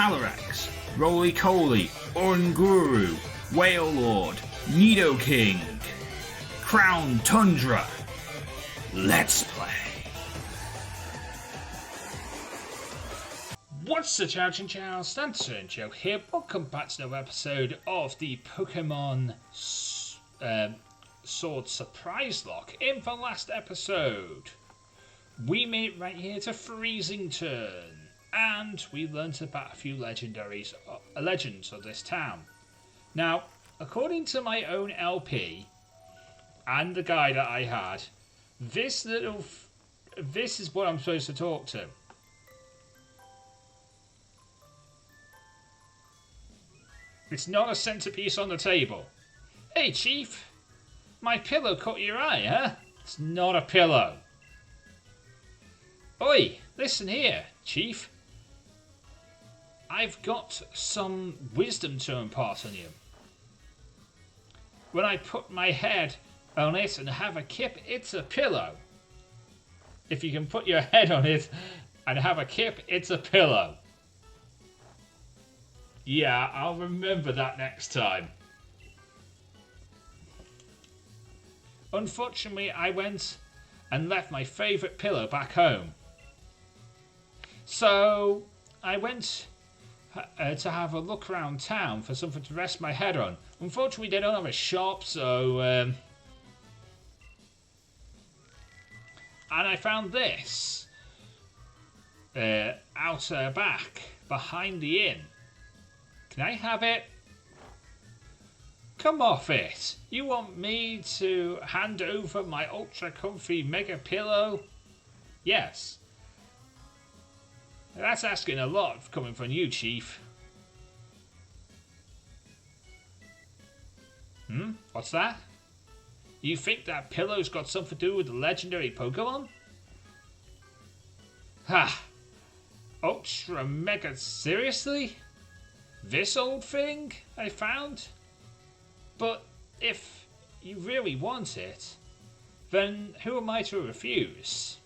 Calyrex, Roly-Coly, Oranguru, Whale Lord, Nidoking, Crown Tundra. Let's play. What's the chow, Chinchow? LanturnJoe here. Welcome back to another episode of the Pokemon Sword Surprise Lock. In the last episode, we made it right here to Freezing Turn, and we learnt about a few legends of this town. Now, according to my own LP and the guy that I had, this is what I'm supposed to talk to. It's not a centerpiece on the table. Hey, Chief. My pillow caught your eye, huh? It's not a pillow. Oi, listen here, Chief. I've got some wisdom to impart on you. When I put my head on it and have a kip, it's a pillow. If you can put your head on it and have a kip, it's a pillow. Yeah, I'll remember that next time. Unfortunately, I went and left my favourite pillow back home. So, I went to have a look around town for something to rest my head on. Unfortunately, they don't have a shop, so... and I found this out back, behind the inn. Can I have it? Come off it. You want me to hand over my ultra comfy mega pillow? Yes. That's asking a lot coming from you, Chief. What's that? You think that pillow's got something to do with the legendary Pokemon? Ha! Ultra mega, seriously? This old thing I found? But if you really want it, then who am I to refuse?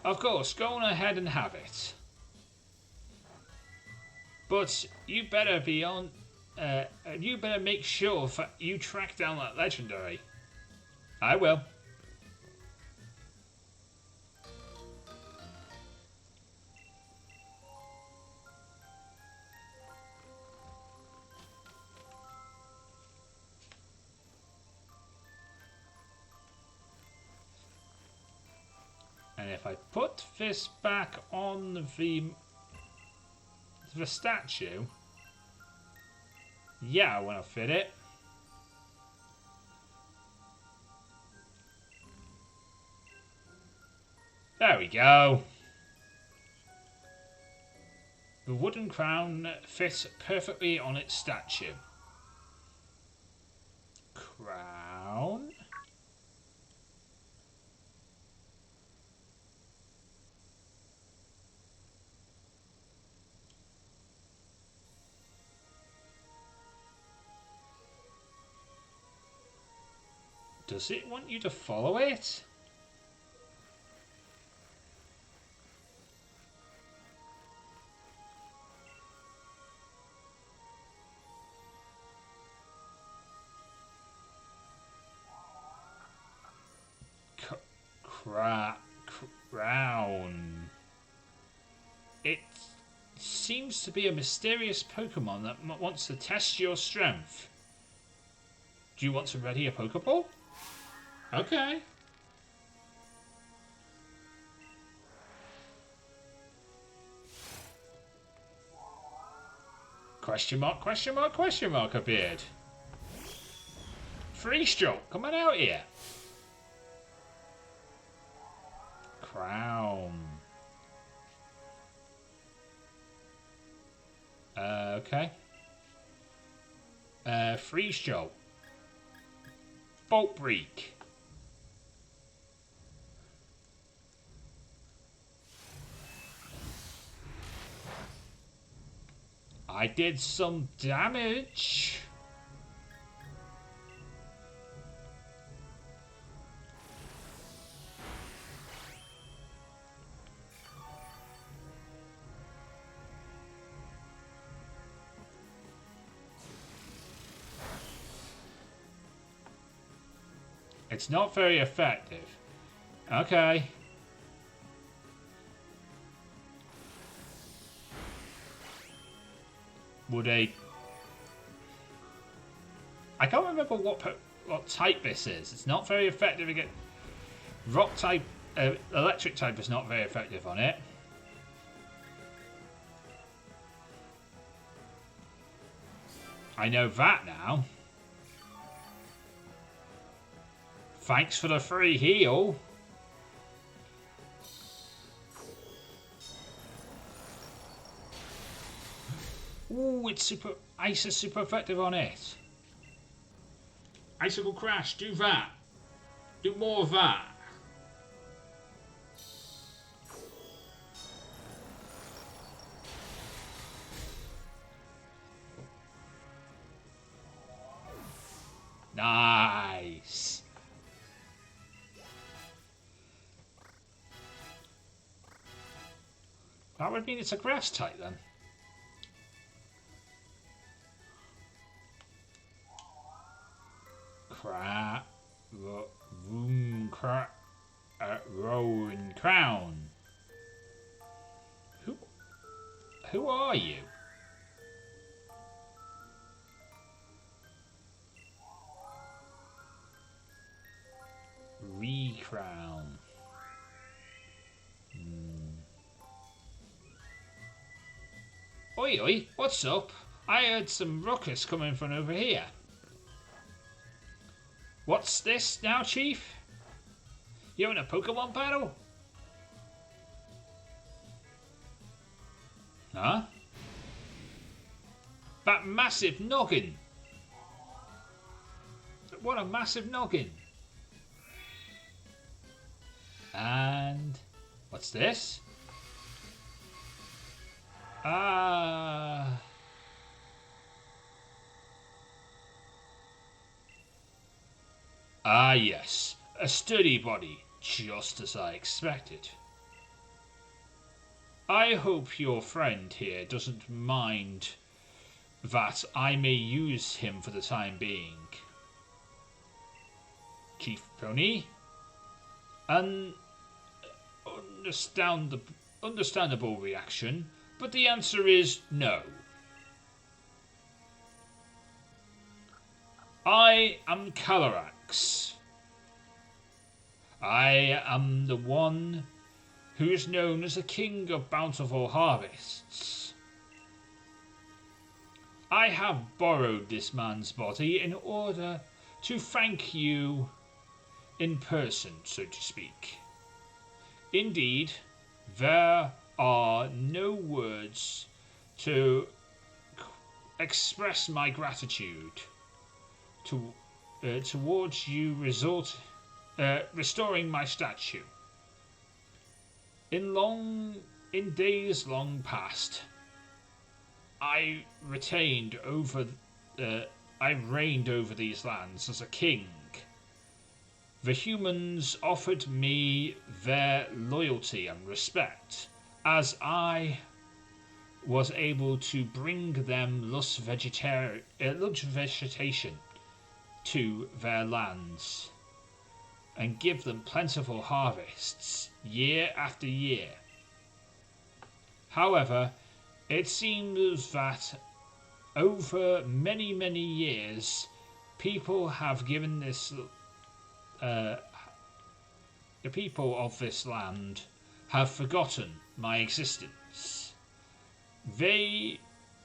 Of course, go on ahead and have it. But you better be on. You better make sure that you track down that legendary. I will. And if I put this back on the statue, yeah, I want to fit it. There we go. The wooden crown fits perfectly on its statue. Crown. Does it want you to follow it? Crown. It seems to be a mysterious Pokemon that wants to test your strength. Do you want to ready a Pokeball? Okay. Question mark, question mark, question mark appeared. Free stroke, come on out here. Crown. Okay. Free stroke. Bolt break. I did some damage. It's not very effective. Okay. Would a... I can't remember what type this is. It's not very effective against... Rock type... electric type is not very effective on it. I know that now. Thanks for the free heal. Ooh, it's super... Ice is super effective on it. Icicle Crash, do that. Do more of that. Nice. That would mean it's a grass type then. Rowan Crown. Who are you? Recrown. Oi, oi, what's up? I heard some ruckus coming from over here. What's this now, Chief? You in a Pokemon battle? Huh? That massive noggin. What a massive noggin. And what's this? Ah, yes, a sturdy body, just as I expected. I hope your friend here doesn't mind that I may use him for the time being. Chief Pony? An understandable reaction, but the answer is no. I am Calyrax. I am the one who is known as the King of Bountiful Harvests. I have borrowed this man's body in order to thank you in person, so to speak. Indeed, there are no words to express my gratitude towards you restoring my statue. In days long past, I reigned over these lands as a king. The humans offered me their loyalty and respect, as I was able to bring them lush vegetation to their lands and give them plentiful harvests year after year. However, it seems that over many, many years, people have given this the people of this land have forgotten my existence. They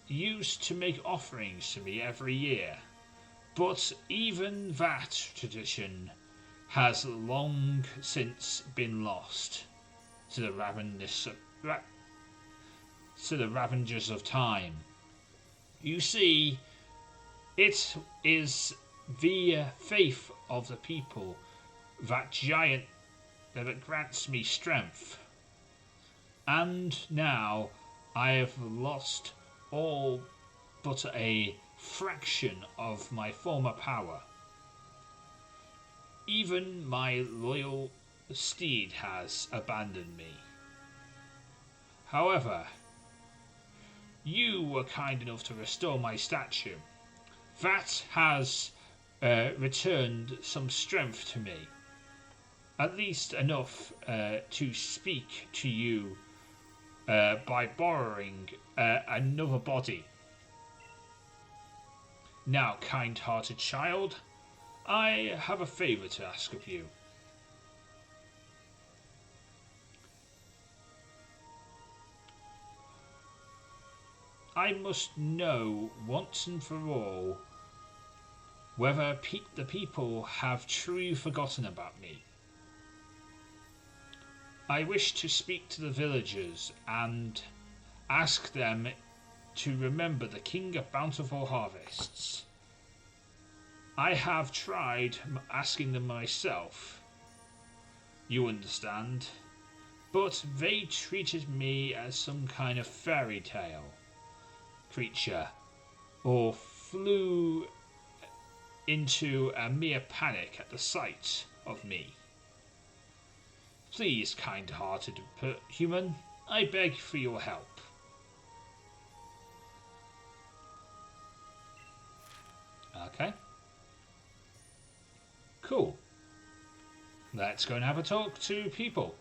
used to make offerings to me every year, but even that tradition has long since been lost to the ravengers of time. You see, it is the faith of the people that grants me strength. And now I have lost all but a fraction of my former power. Even my loyal steed has abandoned me. However, you were kind enough to restore my statue. That has returned some strength to me. At least enough to speak to you by borrowing another body. Now, kind-hearted child, I have a favour to ask of you. I must know once and for all whether the people have truly forgotten about me. I wish to speak to the villagers and ask them to remember the King of Bountiful Harvests. I have tried asking them myself, you understand, but they treated me as some kind of fairy tale creature, or flew into a mere panic at the sight of me. Please, kind-hearted human, I beg for your help. Okay. Cool. Let's go and have a talk to people.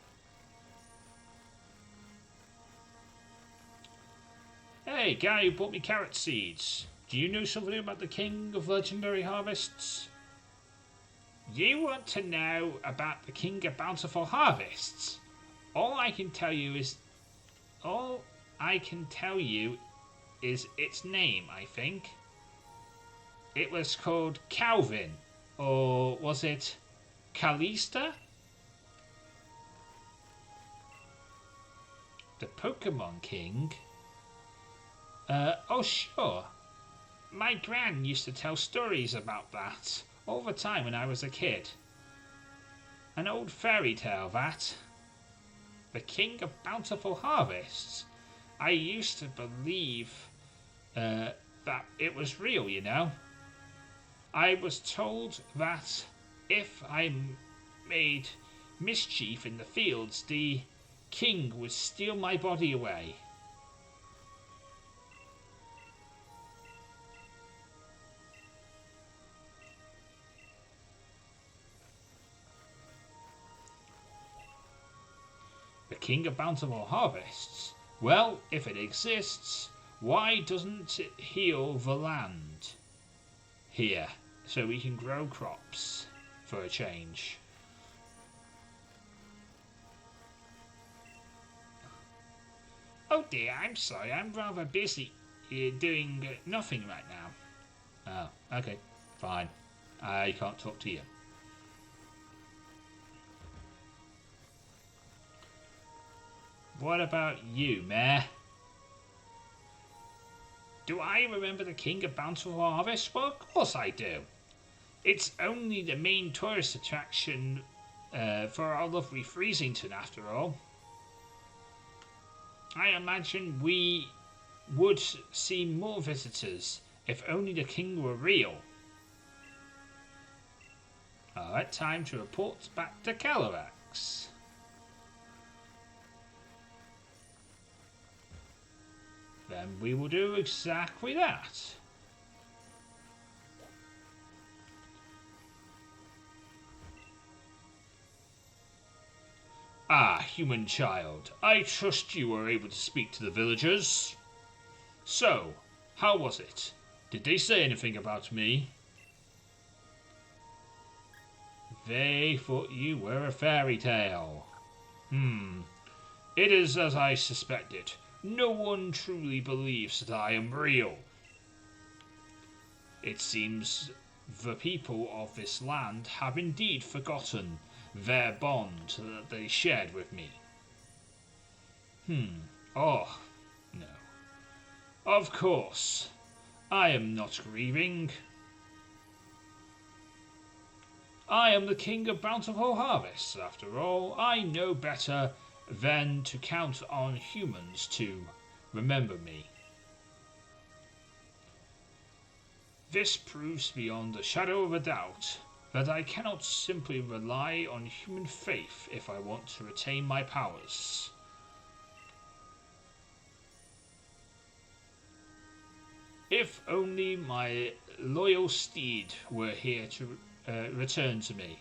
Hey, guy who bought me carrot seeds. Do you know something about the King of Legendary Harvests? You want to know about the King of Bountiful Harvests? All I can tell you is its name, I think. It was called Calvin, or was it Calista? The Pokémon King? Oh sure. My gran used to tell stories about that all the time when I was a kid. An old fairy tale, that. The King of Bountiful Harvests. I used to believe that it was real, you know. I was told that if I made mischief in the fields, the king would steal my body away. The King of Bountiful Harvests? Well, if it exists, why doesn't it heal the land here so we can grow crops for a change? Oh dear, I'm sorry, I'm rather busy doing nothing right now. Oh, okay, fine. I can't talk to you. What about you, Mayor? Do I remember the King of Bountiful Harvest? Well, of course I do. It's only the main tourist attraction for our lovely Freezington, after all. I imagine we would see more visitors if only the king were real. Alright, time to report back to Calyrex. Then we will do exactly that. Ah, human child, I trust you were able to speak to the villagers. So, how was it? Did they say anything about me? They thought you were a fairy tale. It is as I suspected. No one truly believes that I am real. It seems the people of this land have indeed forgotten their bond that they shared with me. Oh, no. Of course, I am not grieving. I am the King of Bountiful Harvests, after all. I know better than to count on humans to remember me. This proves beyond a shadow of a doubt that I cannot simply rely on human faith if I want to retain my powers. If only my loyal steed were here to return to me,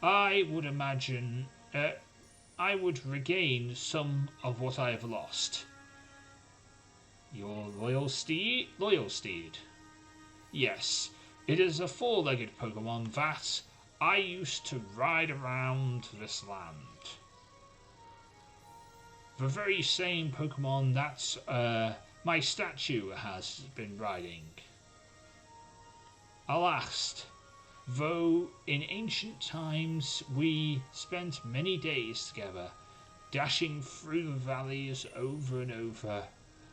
I would imagine I would regain some of what I have lost. Your loyal steed? Loyal steed. Yes, it is a four-legged Pokemon that I used to ride around this land. The very same Pokemon that my statue has been riding. Alas, though in ancient times we spent many days together, dashing through the valleys over and over,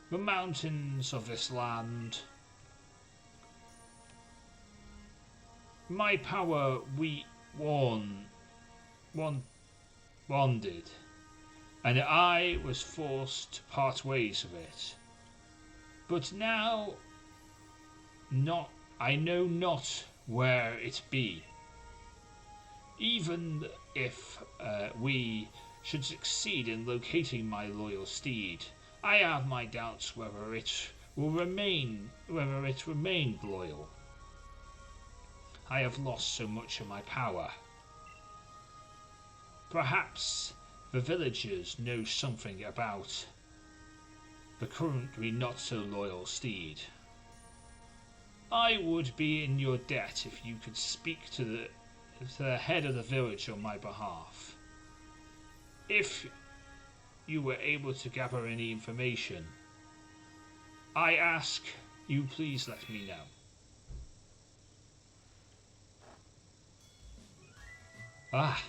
the mountains of this land, my power we wandered, and I was forced to part ways with it. But now, I know not where it be. Even if we should succeed in locating my loyal steed, I have my doubts whether it remained loyal. I have lost so much of my power. Perhaps the villagers know something about the currently not so loyal steed. I would be in your debt if you could speak to the head of the village on my behalf. If you were able to gather any information, I ask you please let me know. Ah.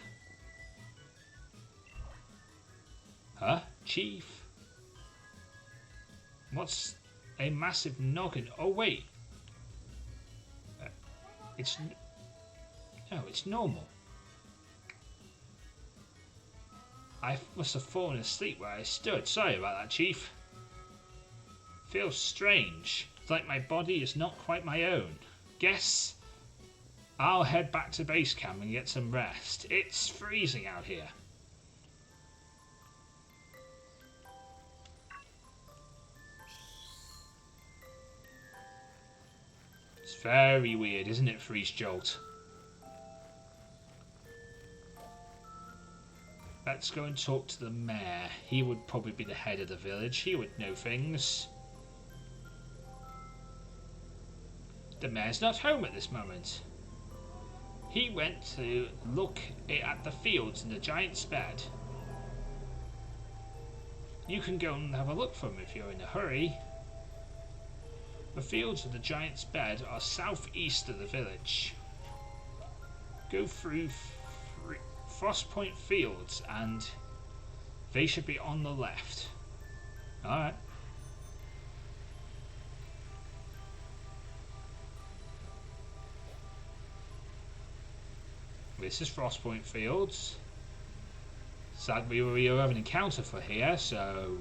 Huh? Chief? What's a massive noggin? Oh wait. It's normal. I must have fallen asleep where I stood. Sorry about that, Chief. Feels strange. It's like my body is not quite my own. Guess I'll head back to base camp and get some rest. It's freezing out here. It's very weird, isn't it, Freeze Jolt? Let's go and talk to the mayor. He would probably be the head of the village. He would know things. The mayor's not home at this moment. He went to look at the fields in the giant's bed. You can go and have a look for him if you're in a hurry. The fields of the giant's bed are southeast of the village. Go through Frostpoint Fields and they should be on the left. Alright. This is Frostpoint Fields. Sadly, we have an encounter for here, so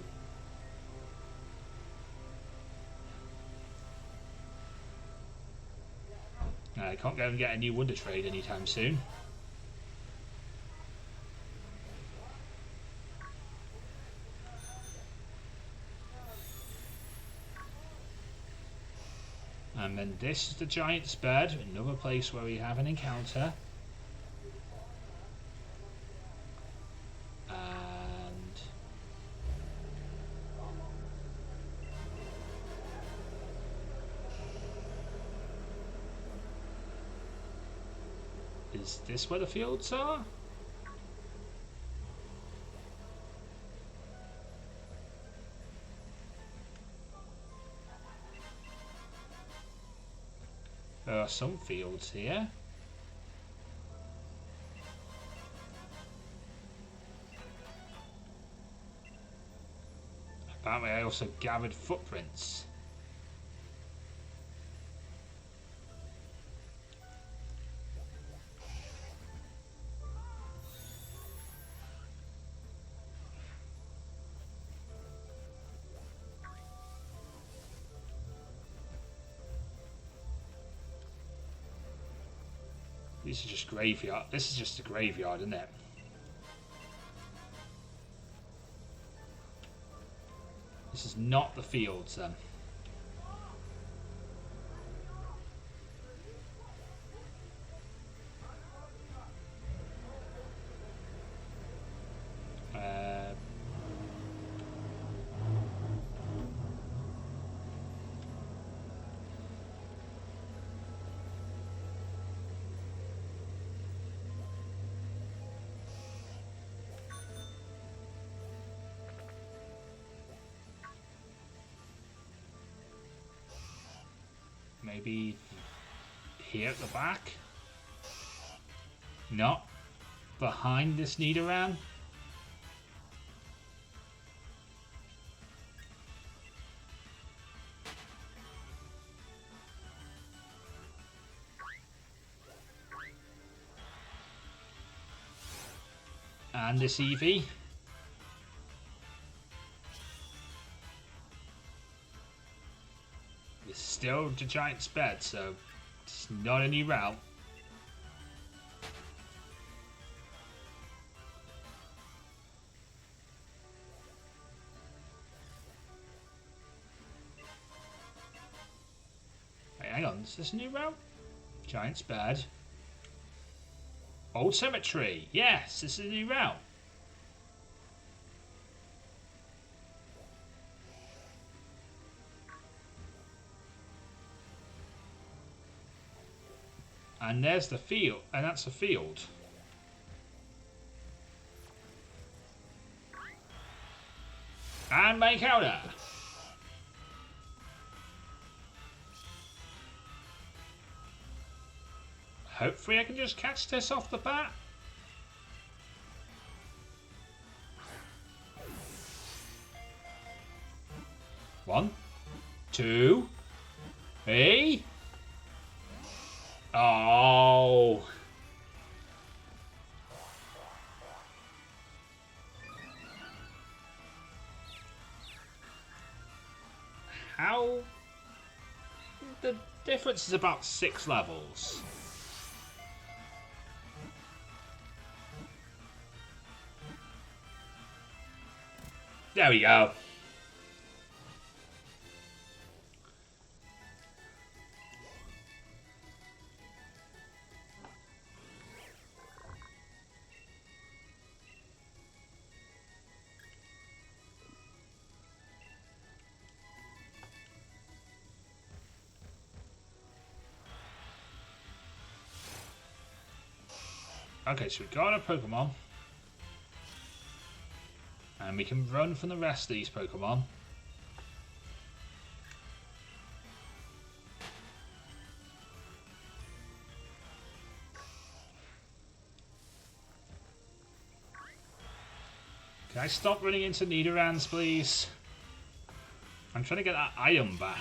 I can't go and get a new Wonder Trade anytime soon. And then this is the giant's bed, another place where we have an encounter. And is this where the fields are? There are some fields here. Apparently I also gathered footprints. This is just graveyard. This is just a graveyard, isn't it? This is not the fields then. maybe here at the back? Not behind this Nidoran? And this Eevee. It's still the Giant's bed, so it's not a new route. Wait, hang on, is this a new route? Giant's bed. Old Cemetery. Yes, this is a new route. And there's the field, and that's the field. And my counter. Hopefully I can just catch this off the bat. One, two, three. Oh. How? The difference is about 6 levels. There we go. Okay, so we've got a Pokemon. And we can run from the rest of these Pokemon. Can I stop running into Nidorans, please? I'm trying to get that item back.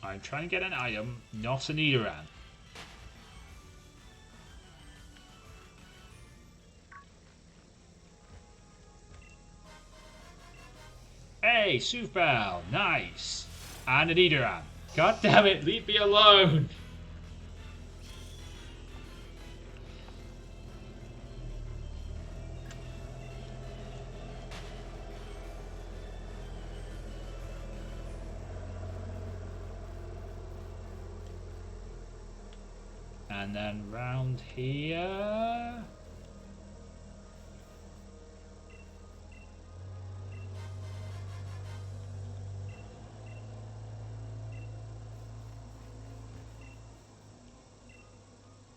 I'm trying to get an item, not a Nidoran. Hey, Soofbell, nice. And a Nidoran. God damn it, leave me alone. And then round here.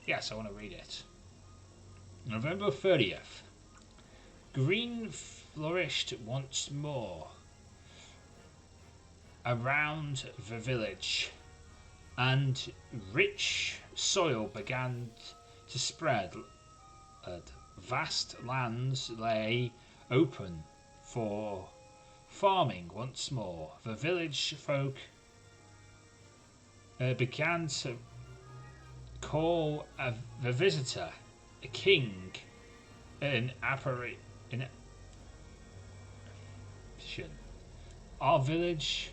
Yes, I want to read it. November 30th. Green flourished once more around the village, and rich soil began to spread. Vast lands lay open for farming once more. The village folk began to call the visitor a king, an apparition. Our village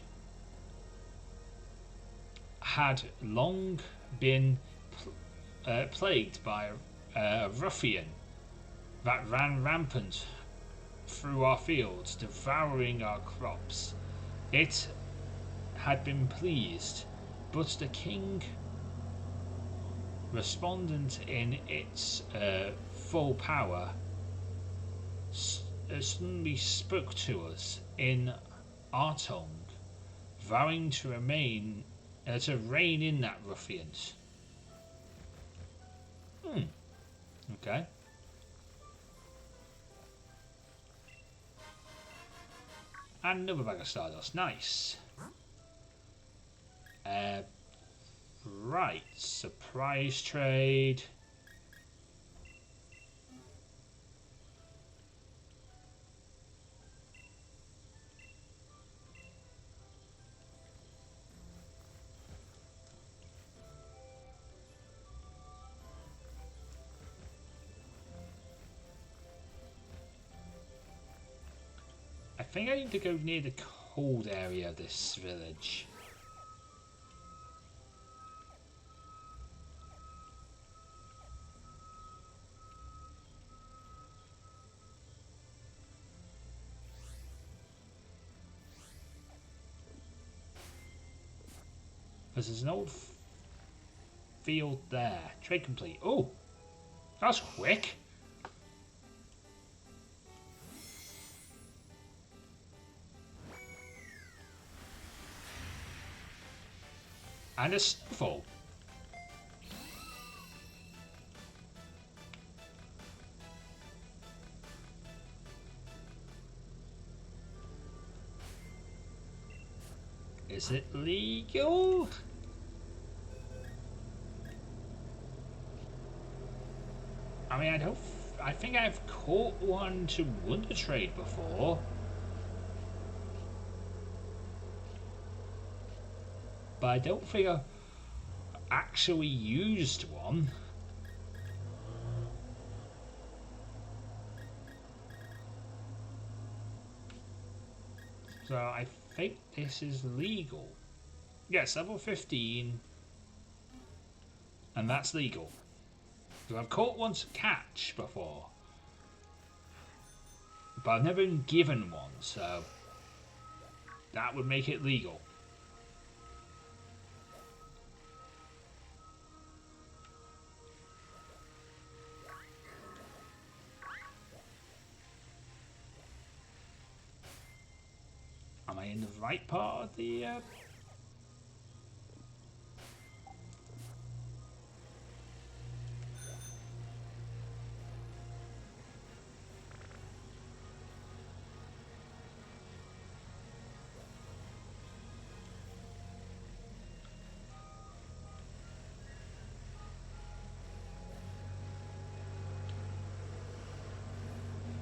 had long been plagued by a ruffian that ran rampant through our fields, devouring our crops. It had been pleased, but the king, respondent in its full power, suddenly spoke to us in our tongue, vowing to reign in that ruffians. Okay. And another bag of Stardust. Nice. Right, surprise trade. I think I need to go near the cold area of this village. There's an old field there. Trade complete. Oh, that's quick. And a snowfall. Is it legal? I mean, I think I've caught one to wonder trade before. But I don't think I've actually used one. So I think this is legal. Yes, level 15. And that's legal. So I've caught one to catch before. But I've never been given one, so that would make it legal. Am I in the right part of the...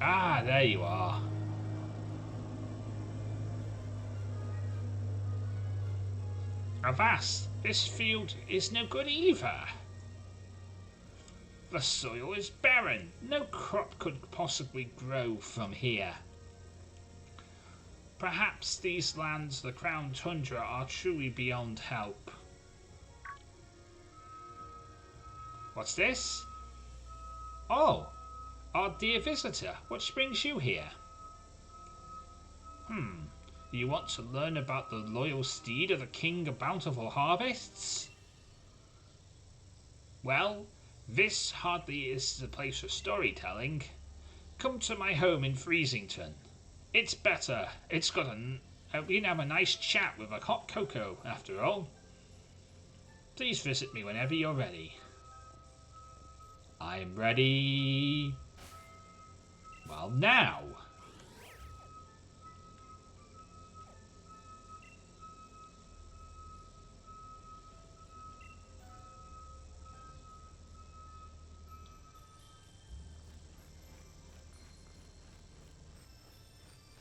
Ah, there you are. Avast, this field is no good either. The soil is barren. No crop could possibly grow from here. Perhaps these lands, the Crown Tundra, are truly beyond help. What's this? Oh, our dear visitor, what brings you here? You want to learn about the loyal steed of the King of Bountiful Harvests? Well, this hardly is the place for storytelling. Come to my home in Freezington. It's better. It's got we can have a nice chat with a hot cocoa, after all. Please visit me whenever you're ready. I'm ready. Well, now.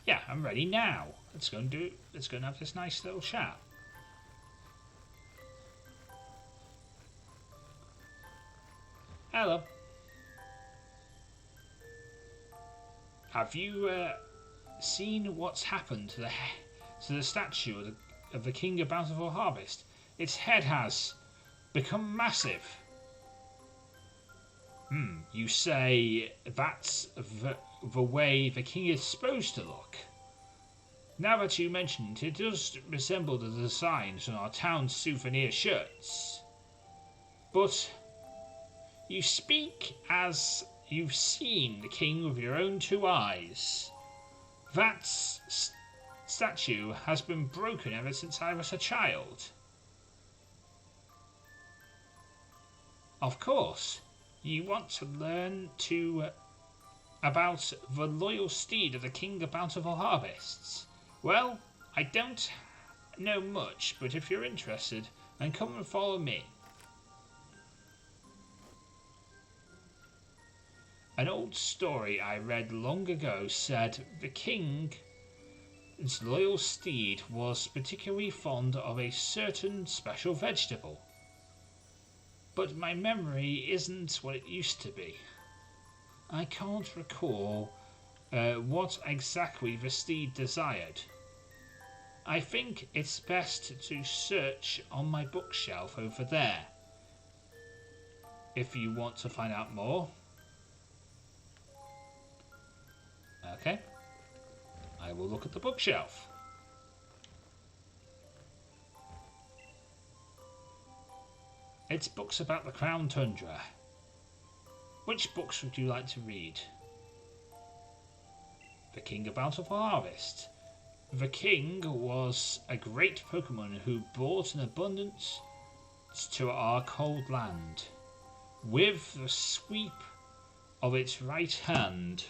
Yeah, I'm ready now. Let's go and have this nice little chat. Hello. Have you seen what's happened to the statue of the King of Bountiful Harvest? Its head has become massive. You say that's the way the king is supposed to look. Now that you mention it, it does resemble the designs on our town's souvenir shirts. But you speak as you've seen the king with your own two eyes. That statue has been broken ever since I was a child. Of course, you want to learn about the loyal steed of the King of Bountiful Harvests. Well, I don't know much, but if you're interested, then come and follow me. An old story I read long ago said the king's loyal steed was particularly fond of a certain special vegetable. But my memory isn't what it used to be. I can't recall what exactly the steed desired. I think it's best to search on my bookshelf over there, if you want to find out more. Okay, I will look at the bookshelf. It's books about the Crown Tundra. Which books would you like to read? The King of Bountiful Harvest. The king was a great Pokémon who brought an abundance to our cold land. With the sweep of its right hand,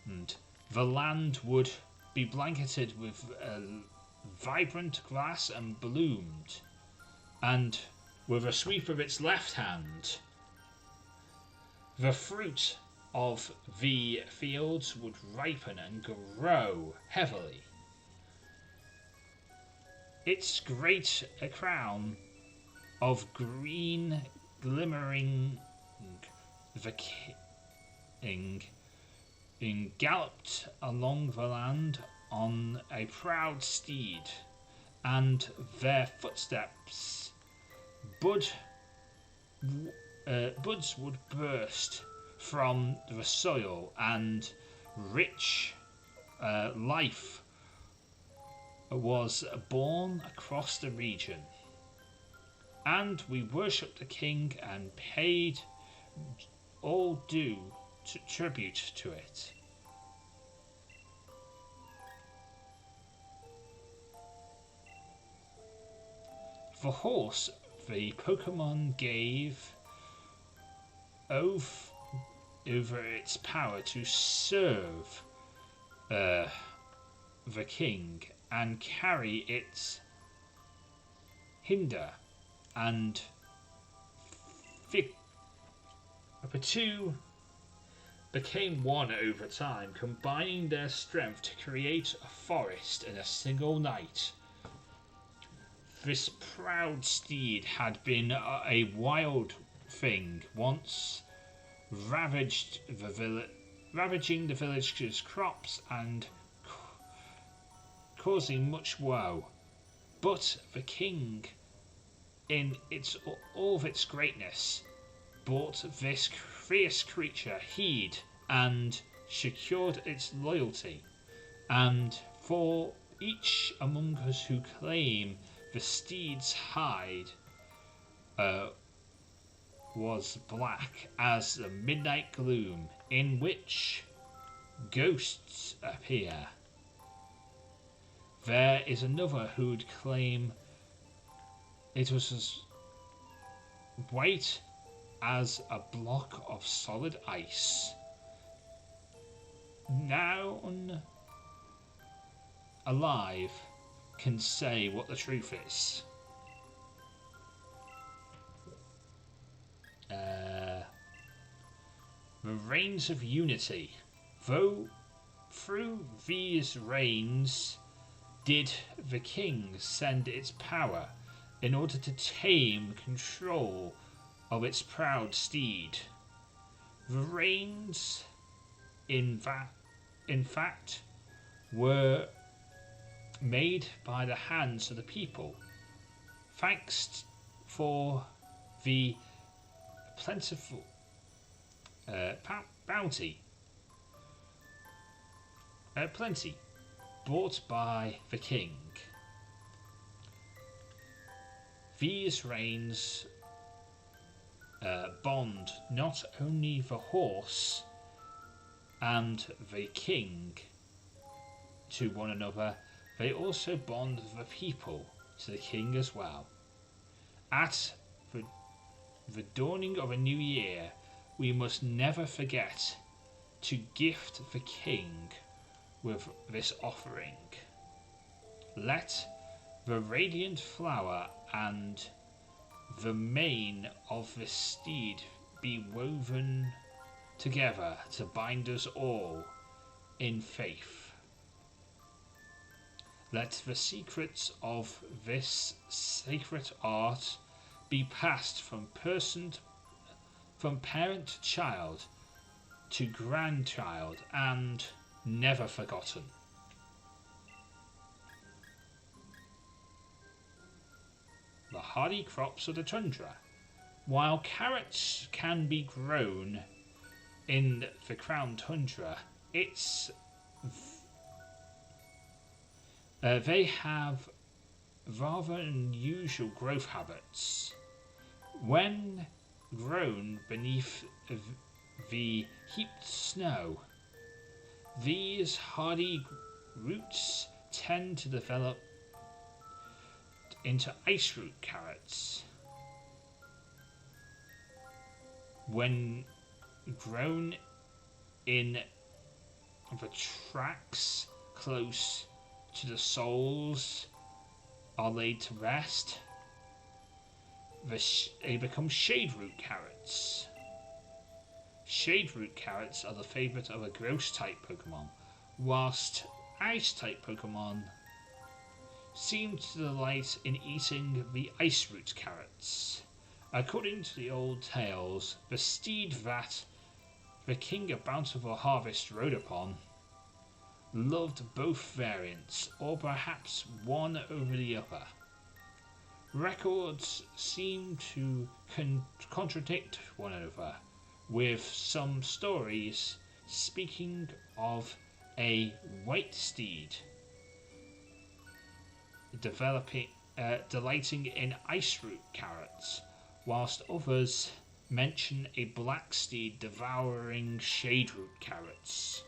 and the land would be blanketed with vibrant grass and bloomed, and with a sweep of its left hand, the fruit of the fields would ripen and grow heavily. Its great crown of green glimmering, the king galloped along the land on a proud steed, and their footsteps buds would burst from the soil, and rich life was born across the region. And we worshipped the king and paid all due tribute to it. The horse the Pokémon gave over its power to serve the king and carry its hinder, and the two became one over time, combining their strength to create a forest in a single night. This proud steed had been a wild thing once, ravaging the village's crops and causing much woe. But the king, in all of its greatness, brought this fierce creature heed and secured its loyalty. And for each among us who claim the steed's hide was black as the midnight gloom in which ghosts appear, there is another who'd claim it was as white as a block of solid ice. None alive can say what the truth is. The reigns of unity. Though through these reigns did the king send its power in order to tame control of its proud steed. The reigns, in fact, were made by the hands of the people, thanks for the plentiful plenty brought by the king. These reigns bond not only the horse and the king to one another, they also bond the people to the king as well. At the dawning of a new year, we must never forget to gift the king with this offering. Let the radiant flower and the mane of the steed be woven together to bind us all in faith. Let the secrets of this sacred art be passed from parent to child to grandchild and never forgotten. The hardy crops of the tundra. While carrots can be grown in the crown tundra, they have rather unusual growth habits. When grown beneath the heaped snow, these hardy roots tend to develop into ice root carrots. When grown in the tracks close to the soles are laid to rest, they become shade root carrots. Shade root carrots are the favourite of a grouse type Pokemon, whilst ice type Pokemon seem to delight in eating the ice root carrots. According to the old tales, the steed that the King of Bountiful Harvest rode upon loved both variants, or perhaps one over the other. Records seem to contradict one another, with some stories speaking of a white steed delighting in ice root carrots, whilst others mention a black steed devouring shade root carrots.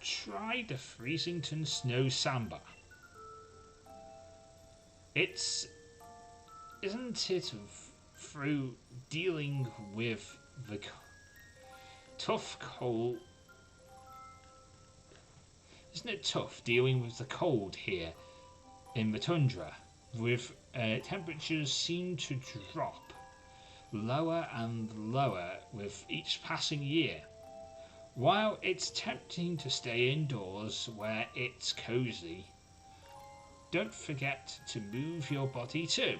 Try the Freezington Snow Samba. Isn't it through dealing with the tough cold? Isn't it tough dealing with the cold here in the tundra? With temperatures seem to drop lower and lower with each passing year. While it's tempting to stay indoors where it's cozy, don't forget to move your body too.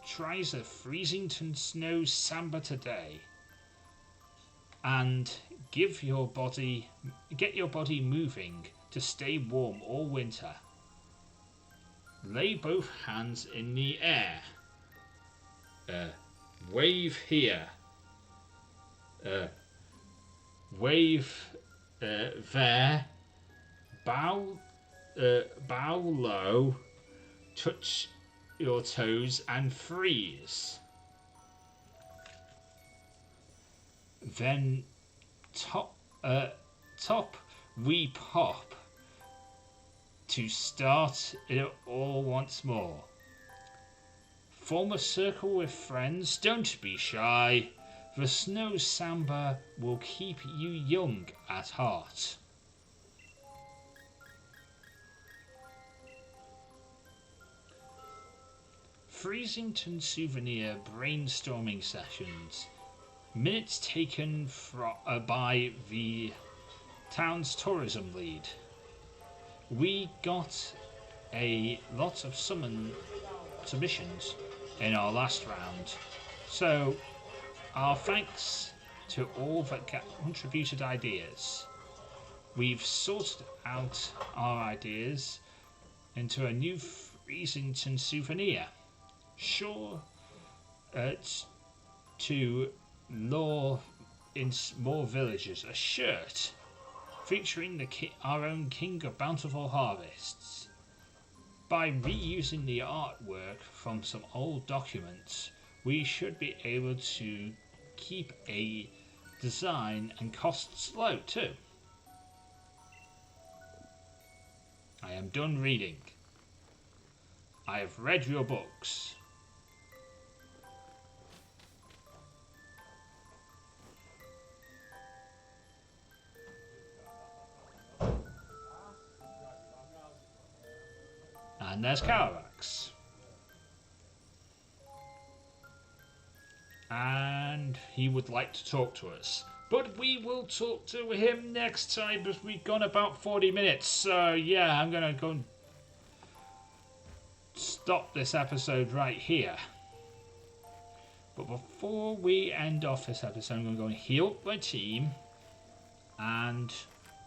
Try the Freezington Snow Samba today and get your body moving to stay warm all winter. Lay both hands in the air. Wave here. Wave there. Bow low. Touch your toes and freeze. Then top we pop to start it all once more. Form a circle with friends, don't be shy. The Snow Samba will keep you young at heart. Freezington Souvenir brainstorming sessions. Minutes taken by the town's tourism lead. We got a lot of submissions in our last round, so our thanks to all that contributed ideas. We've sorted out our ideas into a new Freezington souvenir. Sure to lure in more villages, a shirt featuring our own King of Bountiful Harvests. By reusing the artwork from some old documents, we should be able to keep a design and costs low too. I am done reading. I have read your books. And there's Calyrex. And he would like to talk to us. But we will talk to him next time, because we've gone about 40 minutes. So yeah, I'm going to go and stop this episode right here. But before we end off this episode, I'm going to go and heal my team. And,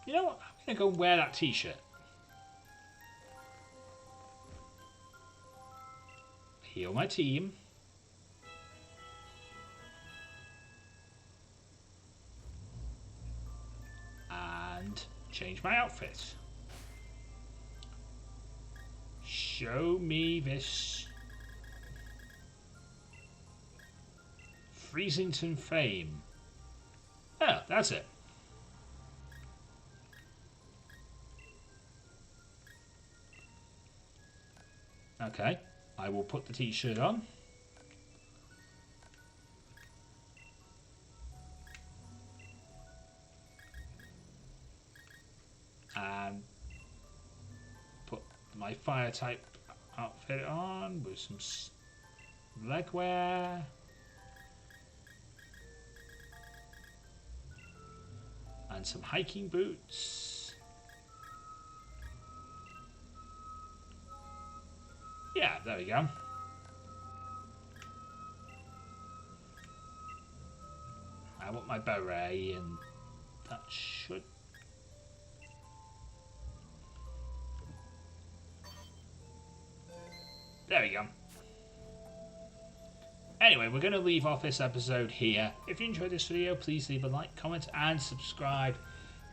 you know what? I'm going to go and wear that t-shirt. Heal my team. And change my outfit. Show me this Freezington fame. Oh, that's it. Okay, I will put the t-shirt on. And put my fire type outfit on with some legwear. And some hiking boots. Yeah, there we go. I want my beret, and that should... There we go. Anyway, we're going to leave off this episode here. If you enjoyed this video, please leave a like, comment, and subscribe.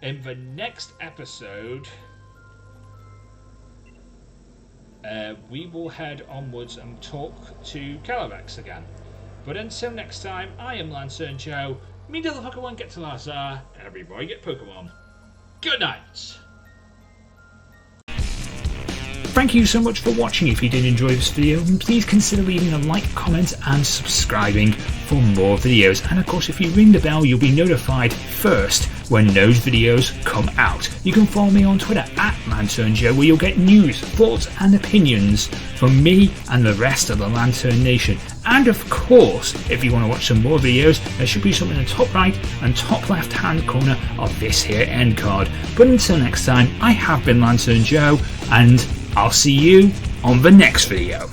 In the next episode, we will head onwards and talk to Calyrex again. But until next time, I am LanturnJoe. Me the Pokemon get to Lazar. Everybody get Pokemon. Good night. Thank you so much for watching. If you did enjoy this video, then please consider leaving a like, comment and subscribing for more videos. And of course, if you ring the bell, you'll be notified first when those videos come out. You can follow me on Twitter at LanturnJoe, where you'll get news, thoughts and opinions from me and the rest of the Lantern Nation. And of course, if you want to watch some more videos, there should be some in the top right and top left hand corner of this here end card. But until next time, I have been LanturnJoe, and I'll see you on the next video.